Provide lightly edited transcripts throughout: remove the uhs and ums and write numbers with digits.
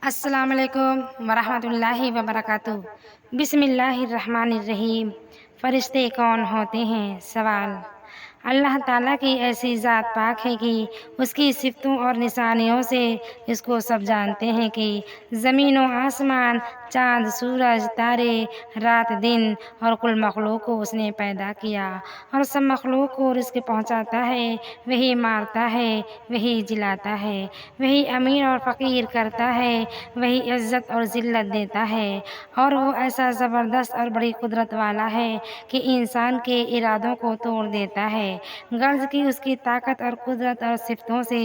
السلام علیکم ورحمۃ اللہ وبرکاتہ۔ بسم اللہ الرحمن الرحیم۔ فرشتے کون ہوتے ہیں؟ سوال۔ اللہ تعالیٰ کی ایسی ذات پاک ہے کہ اس کی صفتوں اور نشانیوں سے اس کو سب جانتے ہیں کہ زمین و آسمان، چاند، سورج، تارے، رات دن اور کل مخلوق کو اس نے پیدا کیا اور سب مخلوق کو رزق پہنچاتا ہے۔ وہی مارتا ہے، وہی جلاتا ہے، وہی امیر اور فقیر کرتا ہے، وہی عزت اور ذلت دیتا ہے، اور وہ ایسا زبردست اور بڑی قدرت والا ہے کہ انسان کے ارادوں کو توڑ دیتا ہے۔ غرض کہ اس کی طاقت اور قدرت اور صفتوں سے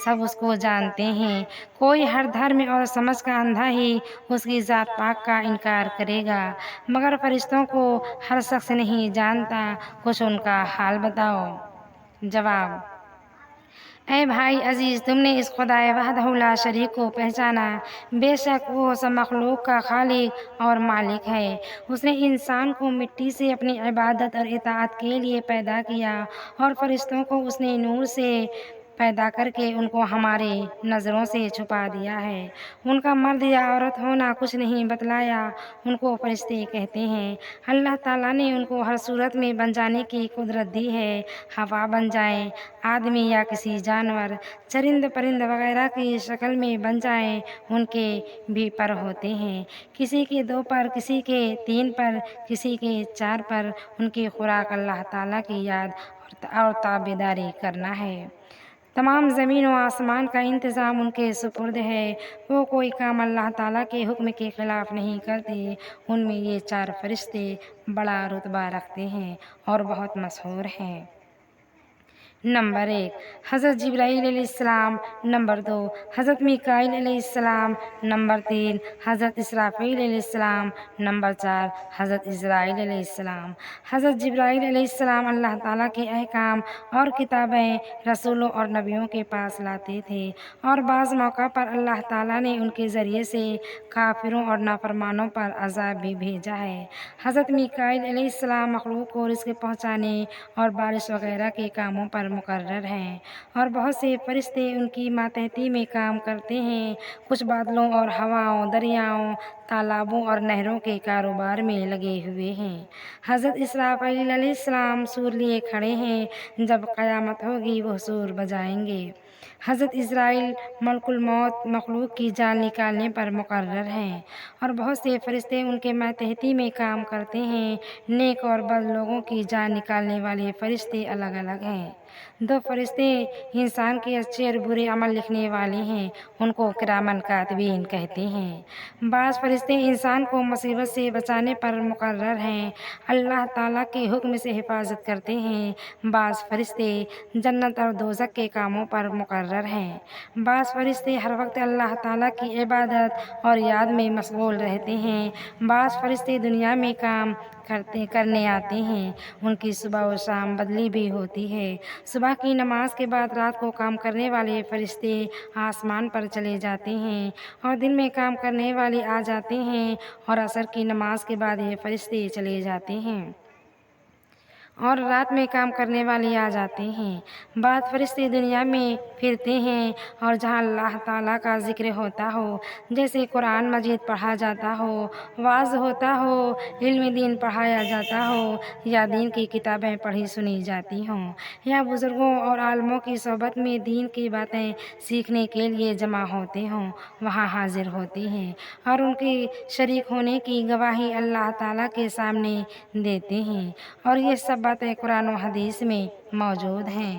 سب اس کو جانتے ہیں۔ کوئی ہر دھرم اور سمجھ کا اندھا ہی اس کی ذات پاک کا انکار کرے گا، مگر فرشتوں کو ہر شخص نہیں جانتا۔ کچھ ان کا حال بتاؤ۔ جواب: اے بھائی عزیز، تم نے اس خدائے وحدہ لا شریک کو پہچانا۔ بے شک وہ سب مخلوق کا خالق اور مالک ہے۔ اس نے انسان کو مٹی سے اپنی عبادت اور اطاعت کے لیے پیدا کیا اور فرشتوں کو اس نے نور سے پیدا کر کے ان کو ہماری نظروں سے چھپا دیا ہے۔ ان کا مرد یا عورت ہونا کچھ نہیں بتلایا، ان کو فرشتے کہتے ہیں۔ اللہ تعالیٰ نے ان کو ہر صورت میں بن جانے کی قدرت دی ہے۔ ہوا بن جائیں، آدمی یا کسی جانور، چرند پرند وغیرہ کی شکل میں بن جائیں، ان کے بھی پر ہوتے ہیں۔ کسی کے 2 پر، کسی کے 3 پر، کسی کے 4 پر۔ ان کی خوراک اللہ تعالیٰ کی یاد اور تابعداری کرنا ہے۔ تمام زمین و آسمان کا انتظام ان کے سپرد ہے۔ وہ کوئی کام اللہ تعالیٰ کے حکم کے خلاف نہیں کرتے۔ ان میں یہ 4 فرشتے بڑا رتبہ رکھتے ہیں اور بہت مشہور ہیں۔ نمبر 1، حضرت جبرائیل علیہ السلام۔ نمبر 2، حضرت میکائیل علیہ السلام۔ نمبر 3، حضرت اسرافیل علیہ السلام۔ نمبر 4، حضرت عزرائیل علیہ السلام۔ حضرت جبرائیل علیہ السلام اللہ تعالیٰ کے احکام اور کتابیں رسولوں اور نبیوں کے پاس لاتے تھے، اور بعض موقع پر اللہ تعالیٰ نے ان کے ذریعے سے کافروں اور نافرمانوں پر عذاب بھی بھیجا ہے۔ حضرت میکائیل علیہ السلام مخلوق کو رزق پہنچانے اور بارش وغیرہ کے کاموں پر مقرر ہیں، اور بہت سے فرشتے ان کی ماتحتی میں کام کرتے ہیں۔ کچھ بادلوں اور ہواؤں، دریاؤں، تالابوں اور نہروں کے کاروبار میں لگے ہوئے ہیں۔ حضرت اسرافیل علیہ السلام سور لیے کھڑے ہیں، جب قیامت ہوگی وہ سور بجائیں گے۔ حضرت عزرائیل ملک الموت مخلوق کی جان نکالنے پر مقرر ہیں، اور بہت سے فرشتے ان کے ماتحتی میں کام کرتے ہیں۔ نیک اور بد لوگوں کی جان نکالنے والے فرشتے الگ الگ ہیں۔ 2 فرشتے انسان کے اچھے اور برے عمل لکھنے والے ہیں، ان کو کرامن کاتبین کہتے ہیں۔ بعض فرشتے انسان کو مصیبت سے بچانے پر مقرر ہیں، اللہ تعالیٰ کے حکم سے حفاظت کرتے ہیں۔ بعض فرشتے جنت اور دوزخ کے کاموں پر مقرر ہیں۔ بعض فرشتے ہر وقت اللہ تعالیٰ کی عبادت اور یاد میں مشغول رہتے ہیں۔ بعض فرشتے دنیا میں کام کرنے آتے ہیں، ان کی صبح و شام بدلی بھی ہوتی ہے۔ صبح کی نماز کے بعد رات کو کام کرنے والے فرشتے آسمان پر چلے جاتے ہیں، اور دن میں کام کرنے والے آ جاتے ہیں، اور عصر کی نماز کے بعد یہ فرشتے چلے جاتے ہیں، اور رات میں کام کرنے والے آ جاتے ہیں۔ بعض فرشتے دنیا میں پھرتے ہیں، اور جہاں اللہ تعالیٰ کا ذکر ہوتا ہو، جیسے قرآن مجید پڑھا جاتا ہو، وعظ ہوتا ہو، علم دین پڑھایا جاتا ہو، یا دین کی کتابیں پڑھی سنی جاتی ہوں، یا بزرگوں اور عالموں کی صحبت میں دین کی باتیں سیکھنے کے لیے جمع ہوتے ہوں، وہاں حاضر ہوتے ہیں، اور ان کے شریک ہونے کی گواہی اللہ تعالیٰ کے سامنے دیتے ہیں، اور یہ سب باتیں قرآن و حدیث میں موجود ہیں۔